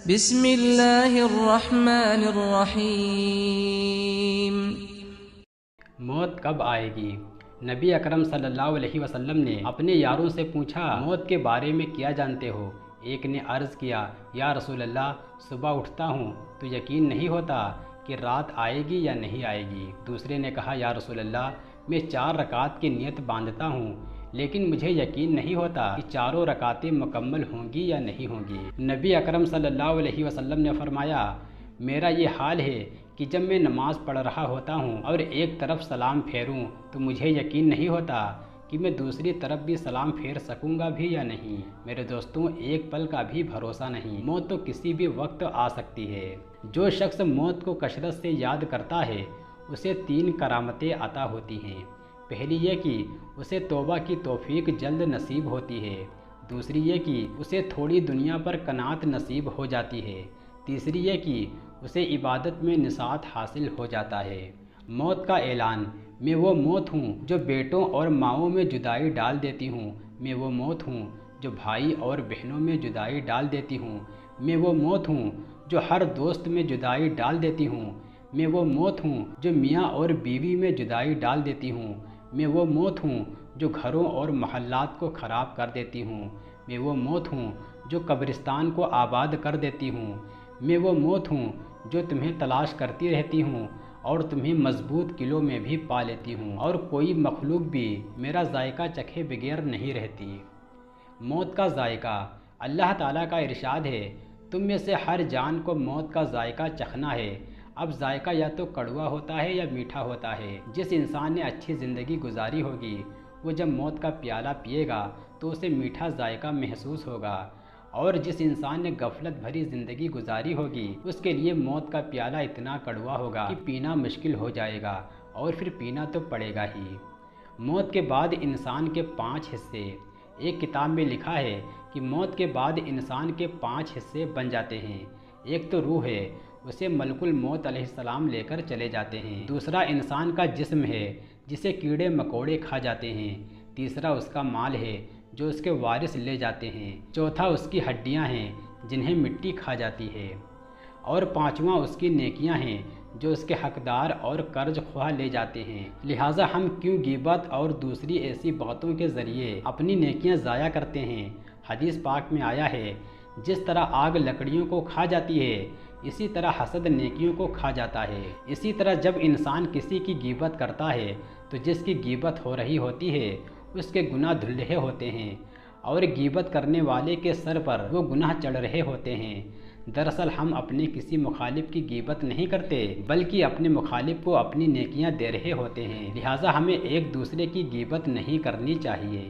بسم اللہ الرحمن الرحیم۔ موت کب آئے گی؟ نبی اکرم صلی اللہ علیہ وسلم نے اپنے یاروں سے پوچھا، موت کے بارے میں کیا جانتے ہو؟ ایک نے عرض کیا، یا رسول اللہ، صبح اٹھتا ہوں تو یقین نہیں ہوتا کہ رات آئے گی یا نہیں آئے گی۔ دوسرے نے کہا، یا رسول اللہ، میں 4 رکعت کی نیت باندھتا ہوں، لیکن مجھے یقین نہیں ہوتا کہ چاروں رکعتیں مکمل ہوں گی یا نہیں ہوں گی۔ نبی اکرم صلی اللہ علیہ وسلم نے فرمایا، میرا یہ حال ہے کہ جب میں نماز پڑھ رہا ہوتا ہوں اور ایک طرف سلام پھیروں تو مجھے یقین نہیں ہوتا کہ میں دوسری طرف بھی سلام پھیر سکوں گا بھی یا نہیں۔ میرے دوستوں، ایک پل کا بھی بھروسہ نہیں، موت تو کسی بھی وقت آ سکتی ہے۔ جو شخص موت کو کثرت سے یاد کرتا ہے اسے 3 کرامتیں عطا ہوتی ہیں۔ پہلی یہ کہ اسے توبہ کی توفیق جلد نصیب ہوتی ہے، دوسری یہ کہ اسے تھوڑی دنیا پر قناعت نصیب ہو جاتی ہے، تیسری یہ کہ اسے عبادت میں نصاعت حاصل ہو جاتا ہے۔ موت کا اعلان، میں وہ موت ہوں جو بیٹوں اور ماؤں میں جدائی ڈال دیتی ہوں، میں وہ موت ہوں جو بھائی اور بہنوں میں جدائی ڈال دیتی ہوں، میں وہ موت ہوں جو ہر دوست میں جدائی ڈال دیتی ہوں، میں وہ موت ہوں جو میاں اور بیوی میں جدائی ڈال دیتی ہوں، میں وہ موت ہوں جو گھروں اور محلات کو خراب کر دیتی ہوں، میں وہ موت ہوں جو قبرستان کو آباد کر دیتی ہوں، میں وہ موت ہوں جو تمہیں تلاش کرتی رہتی ہوں اور تمہیں مضبوط قلعوں میں بھی پا لیتی ہوں، اور کوئی مخلوق بھی میرا ذائقہ چکھے بغیر نہیں رہتی۔ موت کا ذائقہ، اللہ تعالیٰ کا ارشاد ہے، تم میں سے ہر جان کو موت کا ذائقہ چکھنا ہے۔ اب ذائقہ یا تو کڑوا ہوتا ہے یا میٹھا ہوتا ہے۔ جس انسان نے اچھی زندگی گزاری ہوگی وہ جب موت کا پیالہ پیے گا تو اسے میٹھا ذائقہ محسوس ہوگا، اور جس انسان نے غفلت بھری زندگی گزاری ہوگی اس کے لیے موت کا پیالہ اتنا کڑوا ہوگا کہ پینا مشکل ہو جائے گا، اور پھر پینا تو پڑے گا ہی۔ موت کے بعد انسان کے 5 حصے۔ ایک کتاب میں لکھا ہے کہ موت کے بعد انسان کے 5 حصے بن جاتے ہیں۔ ایک تو روح ہے، اسے ملک الموت علیہ السلام لے کر چلے جاتے ہیں۔ دوسرا انسان کا جسم ہے جسے کیڑے مکوڑے کھا جاتے ہیں۔ تیسرا اس کا مال ہے جو اس کے وارث لے جاتے ہیں۔ چوتھا اس کی ہڈیاں ہیں جنہیں مٹی کھا جاتی ہے، اور 5واں اس کی نیکیاں ہیں جو اس کے حقدار اور قرض خواہ لے جاتے ہیں۔ لہٰذا ہم کیوں غیبت اور دوسری ایسی باتوں کے ذریعے اپنی نیکیاں ضائع کرتے ہیں؟ حدیث پاک میں آیا ہے، جس طرح آگ لکڑیوں کو کھا جاتی ہے اسی طرح حسد نیکیوں کو کھا جاتا ہے۔ اسی طرح جب انسان کسی کی غیبت کرتا ہے تو جس کی غیبت ہو رہی ہوتی ہے اس کے گناہ دھل رہے ہوتے ہیں، اور غیبت کرنے والے کے سر پر وہ گناہ چڑھ رہے ہوتے ہیں۔ دراصل ہم اپنے کسی مخالف کی غیبت نہیں کرتے بلکہ اپنے مخالف کو اپنی نیکیاں دے رہے ہوتے ہیں۔ لہٰذا ہمیں ایک دوسرے کی غیبت نہیں کرنی چاہیے۔